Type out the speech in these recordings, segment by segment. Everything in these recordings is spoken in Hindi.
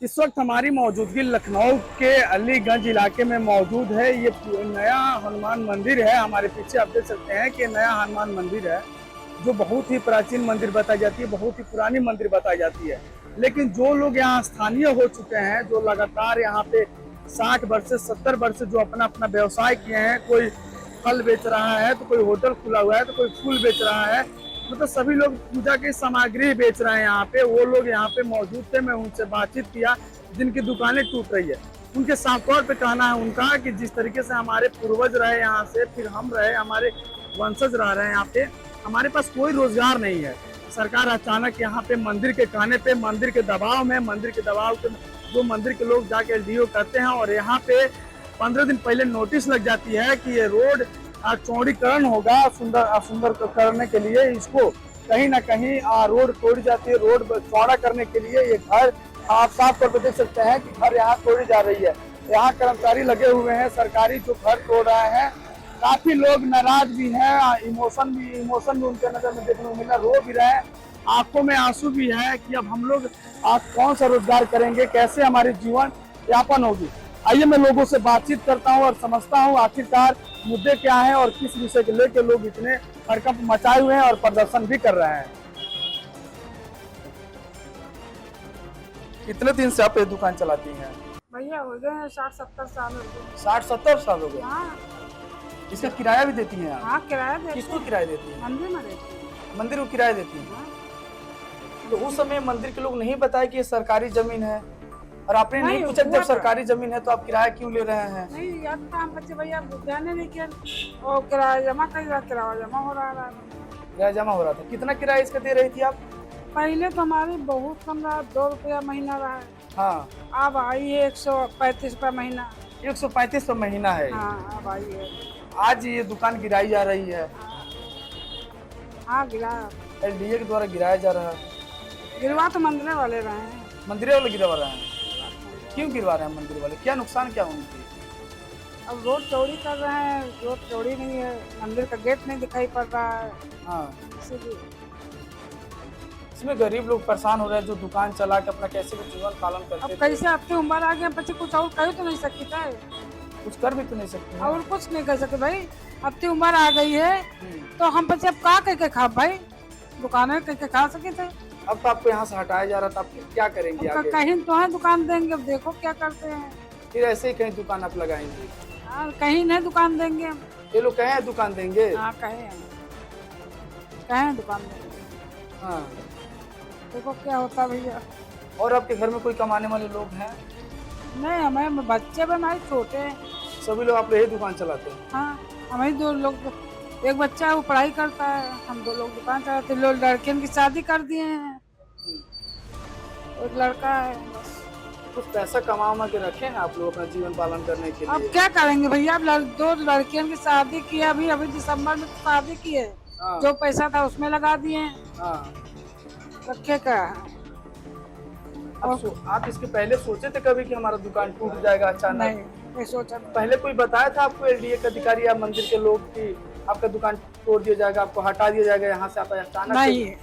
इस वक्त हमारी मौजूदगी लखनऊ के अलीगंज इलाके में मौजूद है। ये नया हनुमान मंदिर है। हमारे पीछे आप देख सकते हैं कि नया हनुमान मंदिर है, जो बहुत ही प्राचीन मंदिर बताई जाती है, बहुत ही पुरानी मंदिर बताई जाती है। लेकिन जो लोग यहाँ स्थानीय हो चुके हैं, जो लगातार यहाँ पे 60 वर्ष से 70 वर्ष से जो अपना अपना व्यवसाय किए हैं, कोई फल बेच रहा है तो कोई होटल खुला हुआ है तो कोई फूल बेच रहा है, मतलब सभी लोग पूजा की सामग्री बेच रहे हैं यहाँ पे। वो लोग यहाँ पे मौजूद थे, मैं उनसे बातचीत किया, जिनकी दुकानें टूट रही है। उनके साफ तौर पे कहना है उनका कि जिस तरीके से हमारे पूर्वज रहे यहाँ से, फिर हम रहे, हमारे वंशज रह रहे हैं यहाँ पे, हमारे पास कोई रोजगार नहीं है। सरकार अचानक यहाँ पे मंदिर के कहने पे, मंदिर के दबाव में, मंदिर के दबाव के जो मंदिर के लोग जाके एलडीओ करते हैं, और यहाँ पे 15 दिन पहले नोटिस लग जाती है कि ये रोड चौड़ीकरण होगा, सुंदर करने के लिए इसको कहीं ना कहीं रोड तोड़ी जाती है। रोड चौड़ा करने के लिए ये घर आप साफ तौर पर देख सकते हैं कि घर यहाँ तोड़ी जा रही है। यहाँ कर्मचारी लगे हुए हैं, सरकारी जो घर तोड़ रहे हैं। काफी लोग नाराज भी हैं, इमोशन भी उनके नजर में देखने को मिला, रो भी रहे हैं, आंखों में आंसू भी है कि अब हम लोग कौन सा रोजगार करेंगे, कैसे हमारी जीवन यापन होगी। आइए मैं लोगों से बातचीत करता हूं और समझता हूं आखिरकार मुद्दे क्या हैं और किस विषय को लेकर लोग इतने हड़कंप मचाए हुए हैं और प्रदर्शन भी कर रहे हैं। कितने दिन से आप ये दुकान चलाती हैं? भैया हो गए 60-70 साल हो गए। 60-70 साल हो गए। हाँ इसका किराया भी देती हैं आप? हाँ, किराया देते किसको हैं। किराया देती हैं? मंदिर में देते हैं। मंदिर को किराया देती हैं। हाँ। तो उस समय मंदिर के लोग नहीं बताए कि ये सरकारी जमीन है, और आपने नहीं नहीं, पूछा हुआ जब था। सरकारी जमीन है तो आप किराया क्यों ले रहे हैं? नहीं याद था, हम बच्चे भैया ध्यान नहीं किया और किराया जमा कर रहा, किराया जमा हो रहा है। किराया जमा हो रहा था। कितना किराया इसका दे रही थी आप? पहले तो हमारी बहुत कम रहा, 2 रुपया महीना रहा है। हाँ, अब आई है 135 रुपया महीना। 135 तो महीना है। हाँ अब आई है। आज ये दुकान गिराई जा रही है, हाँ गिराया, एलडीए के द्वारा गिराया जा रहा है। गिरवा तो मंदिर वाले रहे हैं। मंदिर वाले गिरवा रहे हैं? क्यों गिरवा रहे हैं मंदिर वाले? क्या नुकसान क्या उनकी? अब रोड चौड़ी कर रहे हैं, रोड चौड़ी नहीं है, मंदिर का गेट नहीं दिखाई पड़ रहा है, हाँ, इसीलिए। इसमें गरीब लोग परेशान हो रहे हैं, जो दुकान चला के अपना कैसे भी जीवन पालन करते अब थे। कैसे अपनी उम्र आ गया, बच्चे कुछ और कह तो नहीं सकती था, कुछ कर भी तो नहीं सकते हैं। और कुछ नहीं कर सकते भाई। अपनी उम्र आ गई है तो हम बच्चे अब का कह के खा भाई, दुकानें कह के खा सके थे। अब तो आपको यहाँ से हटाया जा रहा था, आप क्या करेंगे आगे? कहीं तो है दुकान देंगे, अब देखो क्या करते हैं। फिर ऐसे ही कहीं दुकान आप लगाएंगे? हाँ, कहीं नहीं दुकान देंगे हम। ये लोग कहे दुकान देंगे? हाँ कहें दुकान देंगे, हाँ। देखो क्या होता भैया। और आपके घर में कोई कमाने वाले लोग हैं? नहीं, हमें बच्चे भी हमारे छोटे हैं। सभी लोग आप यही दुकान चलाते हैं? हाँ, हमें 2 लोग, एक बच्चा है वो पढ़ाई करता है, हम 2 लोग दुकान चलाते हैं। लोग लड़कियों की शादी कर दिए हैं, एक लड़का है बस। कुछ पैसा कमा के रखे हैं आप लोग अपना जीवन पालन करने के अब लिए? क्या करेंगे भैया, अब 2 लड़कियों की शादी की, अभी दिसंबर में शादी की है। हाँ। जो पैसा था उसमें लगा दिए हैं, हाँ। रखे का। आप इसके पहले सोचे थे कभी कि हमारा दुकान टूट जाएगा अचानक? नहीं सोचा। पहले कोई बताया था आपको, एलडीए के अधिकारी या मंदिर के लोग, कि आपका दुकान तोड़ दिया जाएगा, आपको हटा दिया जाएगा यहाँ से? आप अचानक नहीं,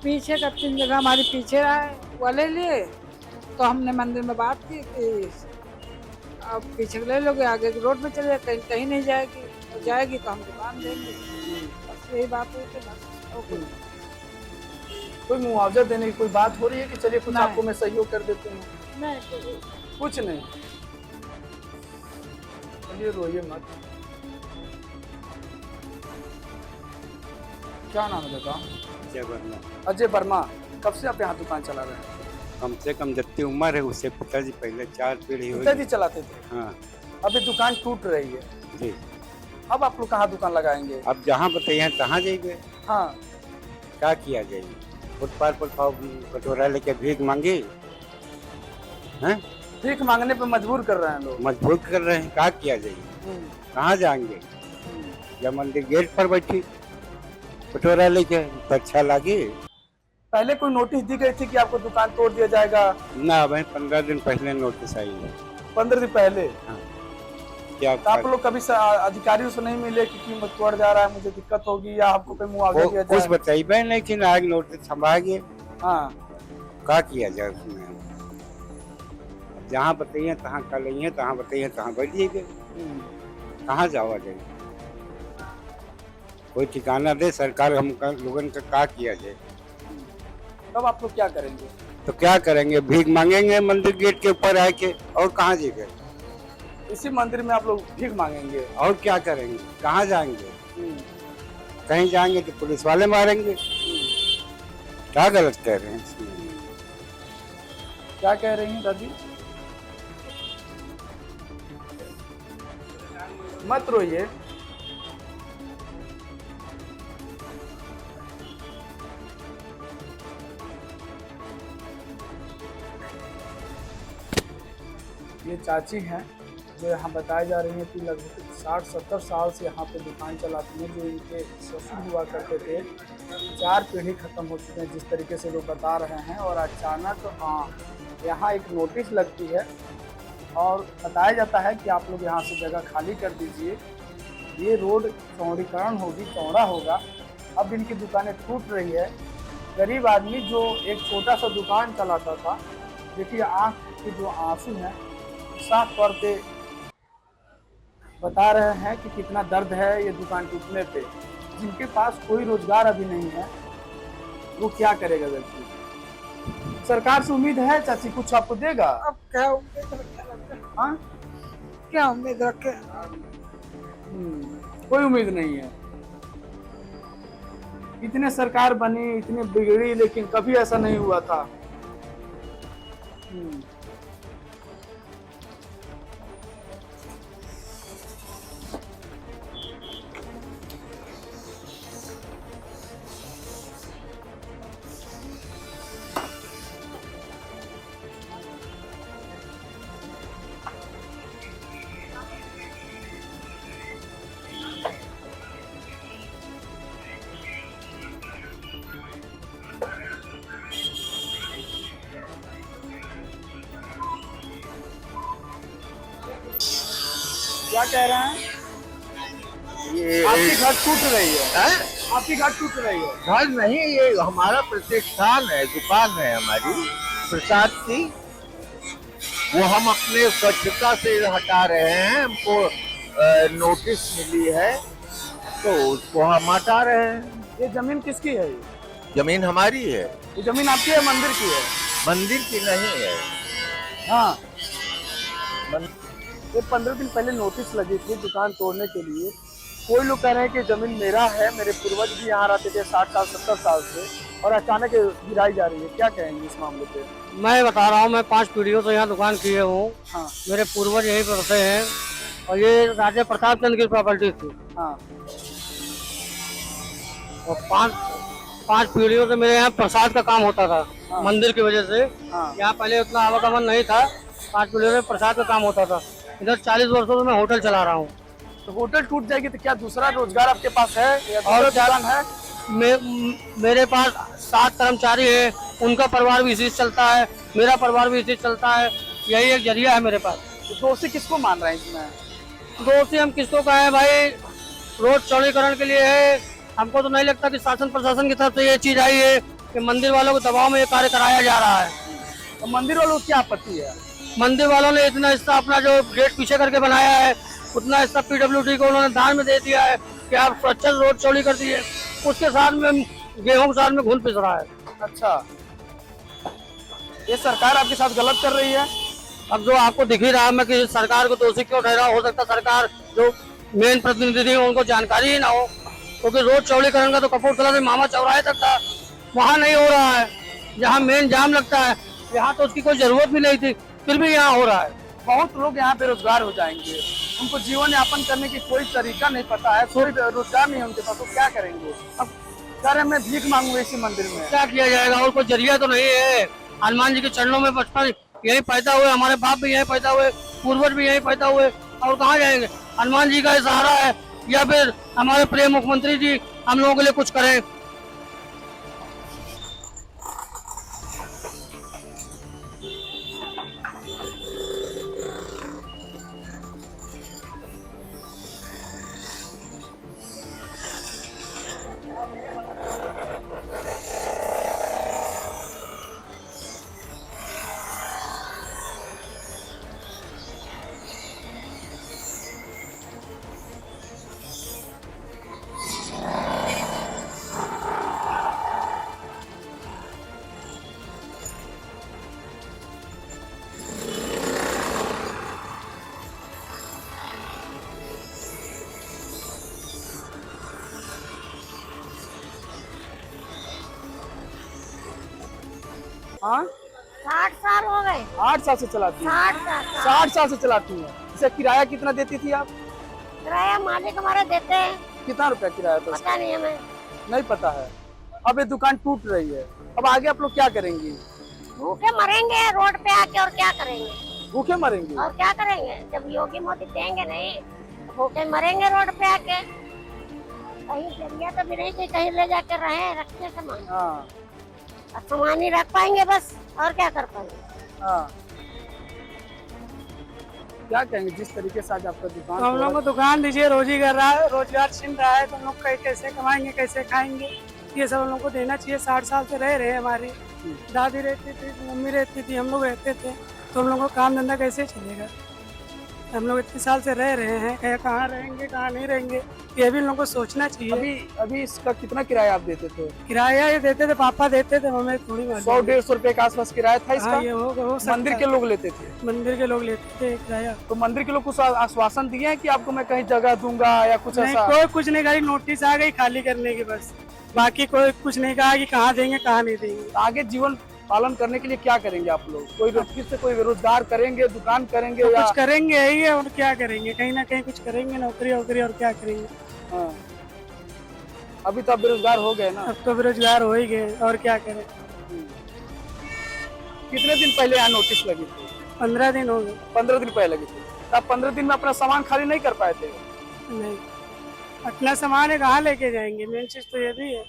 पीछे का 3 जगह हमारी पीछे रहा है वाले लिए, तो हमने मंदिर में बात की कि अब पीछे ले लोगे, आगे की रोड में चले जाए, कहीं नहीं जाएगी, तो जाएगी तो हम दुकान देंगे, बस यही बात हुई थी बस। ओके। कोई मुआवजा देने की कोई बात हो रही है कि चलिए कुछ नहीं। आपको मैं सहयोग कर देती हूँ? नहीं, कुछ नहीं। चलिए रोइए मत। क्या नाम है बेटा? अजय वर्मा। अजय वर्मा। कब से आप यहाँ दुकान चला रहे हैं? कम से कम जितनी उम्र है उससे पिताजी पहले 4 पीढ़ी हुई। पिताजी चलाते थे? हाँ अभी दुकान टूट रही है, जी। अब आप लोग कहाँ दुकान लगाएंगे? अब जहाँ बताइए तहाँ जाइए, हाँ, क्या किया जाए? फुटपाथ पर खाओ, कटोरा लेके भीख मांगे हैं, भीख मांगने पे मजबूर कर रहे हैं लोग। मजबूर कर रहे हैं, क्या किया जाए? कहाँ जाएंगे? जब मंदिर गेट पर बैठी कटोरा लेके तो अच्छा लगे। पहले कोई नोटिस दी गई थी कि आपको दुकान तोड़ दिया जाएगा? ना भाई, 15 दिन पहले नोटिस आई है। 15 दिन पहले? हाँ। क्या तो आप लोग कभी अधिकारियों से नहीं मिले कि कीमत तोड़ जा रहा है, मुझे दिक्कत होगी, या आपको कोई मुआवजा दिया कुछ जाए? बताइए नहीं कि आज नोटिस हम आ गए। हाँ, क्या किया जाए उसमें? अब जहाँ बताइए तहाँ कर लेंगे, तहाँ बताइए तहाँ बैठ जाइए। कहाँ जावा जाए? कोई ठिकाना दे सरकार, हम लोगन का क्या किया जाए? तब आप लोग क्या करेंगे? तो क्या करेंगे? भीख मांगेंगे मंदिर गेट के ऊपर आके, और कहाँ जाएंगे? इसी मंदिर में आप लोग भीख मांगेंगे? और क्या करेंगे? कहाँ जाएंगे? कहीं जाएंगे तो पुलिस वाले मारेंगे। क्या गलत कह रहे हैं इसमें? क्या कह रही हैं दादी? मत रोइए। ये चाची हैं जो यहाँ बताई जा रही है कि लगभग 60-70 साल से यहाँ पे दुकान चलाती हैं। जो इनके ससुर हुआ करते थे, 4 पीढ़ी खत्म हो चुके हैं जिस तरीके से लोग बता रहे हैं। और अचानक यहाँ एक नोटिस लगती है और बताया जाता है कि आप लोग यहाँ से जगह खाली कर दीजिए, ये रोड चौड़ीकरण होगी, चौड़ा होगा। अब इनकी दुकानें टूट रही है। गरीब आदमी जो एक छोटा सा दुकान चलाता था, देखिए आँख के जो आंसू हैं साफ तौर पे बता रहे हैं कि कितना दर्द है ये दुकान टूटने पे। जिनके पास कोई रोजगार अभी नहीं है वो क्या करेगा व्यक्ति? सरकार से उम्मीद है चाची कुछ आपको देगा? अब क्या उम्मीद रखे? हाँ, क्या उम्मीद रखे? कोई उम्मीद नहीं है। इतने सरकार बनी, इतनी बिगड़ी, लेकिन कभी ऐसा नहीं हुआ था। क्या कह रहे हैं? ये आपकी घर टूट रही है? हैं? आपकी घर टूट रही है? घर नहीं, ये हमारा प्रतिष्ठान है, दुकान है हमारी प्रसाद की। वो हम अपने स्वच्छता से हटा रहे हैं। हमको नोटिस मिली है तो उसको हम हटा रहे हैं। ये जमीन किसकी है? जमीन हमारी है, ये जमीन आपकी है, मंदिर की है? मंदिर की नहीं है। हाँ। ये 15 दिन पहले नोटिस लगी थी दुकान तोड़ने के लिए। कोई लोग कह रहे हैं कि जमीन मेरा है, मेरे पूर्वज भी यहाँ रहते थे 60 साल 70 साल से, और अचानक गिराई जा रही है। क्या कहेंगे इस मामले पे? मैं बता रहा हूँ, मैं 5 पीढ़ियों से यहाँ दुकान किए हूँ। हाँ मेरे पूर्वज यहीं पर रहते हैं और ये राजा प्रताप चंद्र की प्रॉपर्टी थी। हाँ। और पांच पीढ़ियों से मेरे यहाँ प्रसाद का काम होता था। हाँ। मंदिर की वजह से हाँ। यहाँ पहले उतना आवागमन नहीं था। 5 पीढ़ियों से प्रसाद का काम होता था। इधर 40 वर्षों से मैं होटल चला रहा हूँ। तो होटल टूट जाएगी तो क्या दूसरा रोजगार आपके पास है या और दूसरा दुकान है? मेरे पास 7 कर्मचारी है, उनका परिवार भी इसी से चलता है, मेरा परिवार भी इसी से चलता है। यही एक जरिया है मेरे पास। तो दोषी किसको मान रहे हैं इसमें? दोषी हम किसको कहें भाई? रोड चौड़ीकरण के लिए है। हमको तो नहीं लगता कि शासन प्रशासन की तरफ से ये चीज आई है कि मंदिर वालों के दबाव में ये कार्य कराया जा रहा है। तो मंदिर वालों को क्या आपत्ति है? मंदिर वालों ने इतना हिस्सा अपना जो गेट पीछे करके बनाया है, उतना हिस्सा PWD को उन्होंने दान में दे दिया है कि आप स्वच्छ रोड चौड़ी कर दिए। उसके साथ में गेहूं के साथ में घुन पिस रहा है। अच्छा, ये सरकार आपके साथ गलत कर रही है? अब जो आपको दिख ही रहा है, मैं कि सरकार को दोषी क्यों ठहरा? हो सकता सरकार जो मेन प्रतिनिधि है उनको जानकारी ही ना हो, क्योंकि रोड चौड़ीकरण का तो कपूरथला से मामा चौराहे तक था, वहाँ नहीं हो रहा है। जहाँ मेन जाम लगता है, यहाँ तो उसकी कोई जरूरत भी नहीं थी, फिर भी यहाँ हो रहा है। बहुत लोग यहाँ बेरोजगार हो जाएंगे, उनको जीवन यापन करने की कोई तरीका नहीं पता है, कोई रोजगार नहीं है उनके पास, तो क्या करेंगे? अब कह रहे मैं भीख मांगूंगा इसी मंदिर में। क्या किया जाएगा? और कोई जरिया तो नहीं है। हनुमान जी के चरणों में बचपन यही पैदा हुए, हमारे बाप भी यही पैदा हुए, पूर्वज भी यही पैदा हुए, और कहाँ जाएंगे? हनुमान जी का ये सहारा है या फिर हमारे प्रिय मुख्यमंत्री जी हम लोगों के लिए कुछ करें? हाँ 60 साल हो गए। 8 साल से चलाती है। 60 साल। 60 साल से चलाती है। इसे किराया कितना देती थी आप? किराया मालिक हमारे देते हैं। कितना रुपया किराया था? पता नहीं हमें। नहीं पता है। अब ये दुकान टूट रही है, अब आगे आप लोग क्या करेंगी? भूखे मरेंगे रोड पे आके, और क्या करेंगे? भूखे मरेंगे? और क्या करेंगे जब योगी मोदी देंगे नहीं, तो भूखे मरेंगे रोड पे आके। कहीं जरिया तो भी नहीं कि कहीं ले जाके रहे रखते सामान। हाँ अब सामान ही रख पाएंगे बस, और क्या कर पाएंगे? हाँ। क्या कहेंगे जिस तरीके से आज आपका दुकान? हम लोग को दुकान दीजिए, रोजी कर रहा है, रोजगार छिन रहा है, तो हम लोग कैसे कमाएंगे, कैसे खाएंगे? ये सब हम लोग को देना चाहिए। 60 साल से रह रहे हैं, हमारी दादी रहती थी, मम्मी रहती थी, हम लोग रहते थे, तो हम लोग को काम धंधा कैसे चलेगा? हम लोग इतने साल से रह रहे हैं, कहाँ रहेंगे कहाँ नहीं रहेंगे, ये भी हम लोग को सोचना चाहिए। अभी इसका कितना किराया आप देते थे? किराया ये देते थे, पापा देते थे, हमें थोड़ी 100-150 रुपए के आसपास किराया था इसका। ये हो सकता मंदिर है। के लोग लेते थे? मंदिर के लोग लेते थे किराया। तो मंदिर के लोग कुछ आश्वासन दिए हैं कि आपको मैं कहीं जगह दूंगा या कुछ नहीं, ऐसा? कोई कुछ नहीं कहा, नोटिस आ गई खाली करने की बस, बाकी कोई कुछ नहीं कहा कि कहाँ देंगे कहाँ नहीं देंगे। आगे जीवन पालन करने के लिए क्या करेंगे आप लोग? कोई किससे कोई रोजगार करेंगे, दुकान करेंगे तो या? कुछ करेंगे ही है, और क्या करेंगे? कहीं ना कहीं कुछ करेंगे, नौकरी वोकरी, और क्या करेंगे? हाँ। अभी तो आप बेरोजगार हो गए ना? अब तो बेरोजगार हो ही गए, और क्या करें? कितने दिन पहले यहाँ नोटिस लगी थी? 15 दिन हो गए। 15 दिन पहले लगी थी। तो आप 15 दिन में अपना सामान खाली नहीं कर पाए थे? नहीं, अपना सामान है कहाँ लेके जाएंगे? मेन चीज तो ये भी है।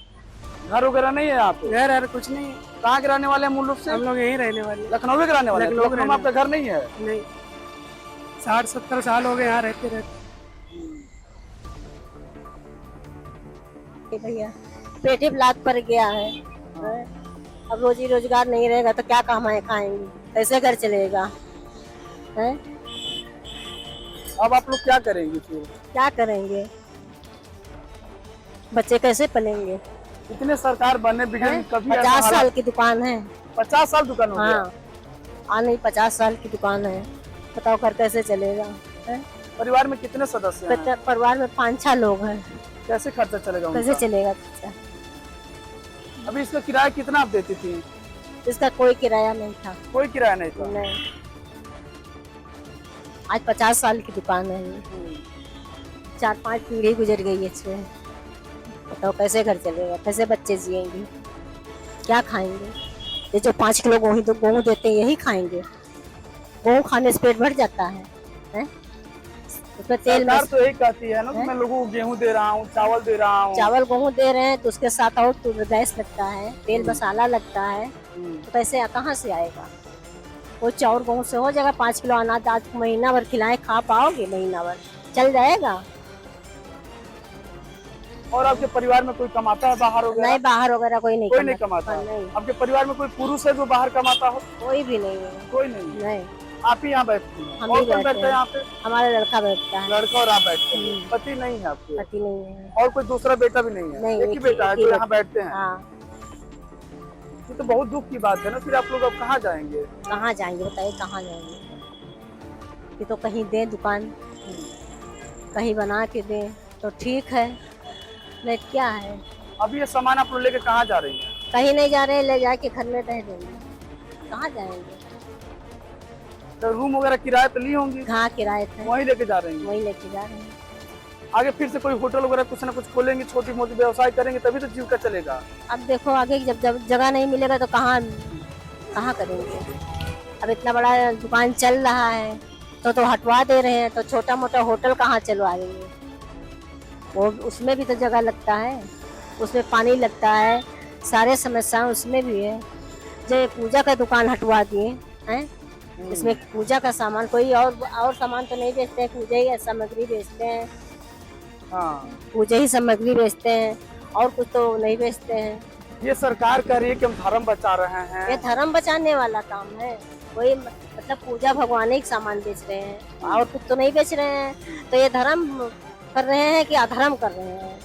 घर वगैरह नहीं है यहाँ पे? घर यार कुछ नहीं है। कहाँ के रहने वाले हैं मूल रूप से? हम लोग यहीं रहने वाले हैं। लखनऊ के रहने वाले हैं? लखनऊ लखनऊ में आपका घर नहीं है? नहीं, 60-70 साल हो गए यहाँ रहते रहते। भैया पेट ही ब्लाक पर गया है। अब रोजी रोजगार नहीं रहेगा तो क्या कमाए खाएंगे, कैसे घर चलेगा? है अब आप लोग क्या करेंगे फिर? क्या करेंगे? बच्चे कैसे पलेंगे? इतने सरकार बने बिगड़ कभी 50 साल की दुकान है। 50 साल दुकान हो गया? हाँ नहीं, 50 साल की दुकान है, बताओ घर कैसे चलेगा? है? परिवार में कितने सदस्य हैं? परिवार में 5-6 लोग हैं, कैसे खर्चा चलेगा कैसे उनका? चलेगा बच्चा? अभी इसका किराया कितना आप देती थी? इसका कोई किराया नहीं था। कोई किराया नहीं था? नहीं, आज 50 साल की दुकान है ये। 4-5 पीढ़ी गुजर गई है इसमें, बताओ कैसे घर चलेगा, कैसे बच्चे जिएंगे, क्या खाएंगे? ये जो 5 किलो गेहूँ देते हैं यही खाएंगे। गेहूँ खाने से पेट भर जाता है, हैं? उसमें तेल सरकार तो यही कहती है ना कि मैं लोगों को गेहूं दे रहा हूँ, चावल दे रहा हूँ। चावल गेहूँ दे रहे हैं तो उसके साथ और तो गैस लगता है, तेल मसाला लगता है, तो कैसे कहाँ से आएगा? वो चावल गेहूँ से हो जाएगा। 5 किलो अनाज आज महीना भर खिलाए, खा पाओगे? महीना भर चल जाएगा? और आपके परिवार में कोई कमाता है बाहर वगैरह? नहीं, बाहर वगैरह कोई नहीं कमाता। नहीं, आपके परिवार में कोई पुरुष है जो बाहर कमाता हो? कोई भी नहीं है। कोई नहीं। नहीं, आप ही यहाँ बैठती हैं? हम और ही कौन बैठते बैठता है हैं। यहाँ पे? हमारा लड़का बैठता है। लड़का और आप बैठते हैं? पति नहीं है आपके? पति नहीं है। और कोई दूसरा बेटा भी नहीं है? नहीं, एक ही बेटा है एक ही जो यहाँ बैठते हैं? हाँ, ये तो बहुत दुख की बात है ना। फिर आप लोग अब कहाँ जाएंगे? कहाँ जाएंगे बताइए, कहाँ जाएंगे? ये तो कहीं दे दुकान, कहीं बना के दे तो ठीक है, नहीं क्या है? अभी ये सामान आप लोग लेके कहाँ जा रही हैं? कहीं नहीं जा रहे, ले जाके घर में रह देंगे। कहाँ जाएंगे? तो रूम वगैरह किराए पे ली होंगी? कहाँ किराए थे, वहीं लेके जा रही हैं? वही लेके जा रहे हैं। आगे फिर से कोई होटल वगैरह कुछ ना कुछ खोलेंगे, छोटी मोटी व्यवसाय करेंगे, तभी तो जीविका चलेगा। अब देखो आगे जब जगह नहीं मिलेगा तो कहाँ कहाँ करेंगे? अब इतना बड़ा दुकान चल रहा है तो हटवा दे रहे हैं, तो छोटा मोटा होटल कहाँ चलवाएंगे? वो उसमें भी तो जगह लगता है, उसमें पानी लगता है, सारे समस्या उसमें भी है। जो पूजा का दुकान हटवा दिए हैं, इसमें पूजा का सामान, कोई और सामान तो नहीं बेचते हैं, पूजा ही सामग्री बेचते हैं। हाँ, पूजा ही सामग्री बेचते हैं, और कुछ तो नहीं बेचते हैं। ये सरकार कह रही है कि हम धर्म बचा रहे हैं। ये धर्म बचाने वाला काम है, कोई मतलब पूजा भगवान ही सामान बेच रहे हैं और कुछ तो नहीं बेच रहे हैं। तो ये धर्म कर रहे हैं कि अधर्म कर रहे हैं?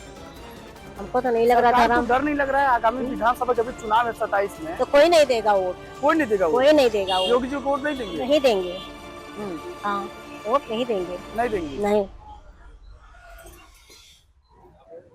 हमको तो नहीं लग रहा सरकार को धर्म। डर नहीं लग रहा है? आगामी विधानसभा जब चुनाव है 27 में, तो कोई नहीं देगा वोट, कोई नहीं देगा वोट? कोई नहीं देगा वोट, योगी जी को वोट नहीं देंगे? नहीं देंगे। हम्म, हाँ, वोट नहीं देंगे, नहीं देंगे। नहीं।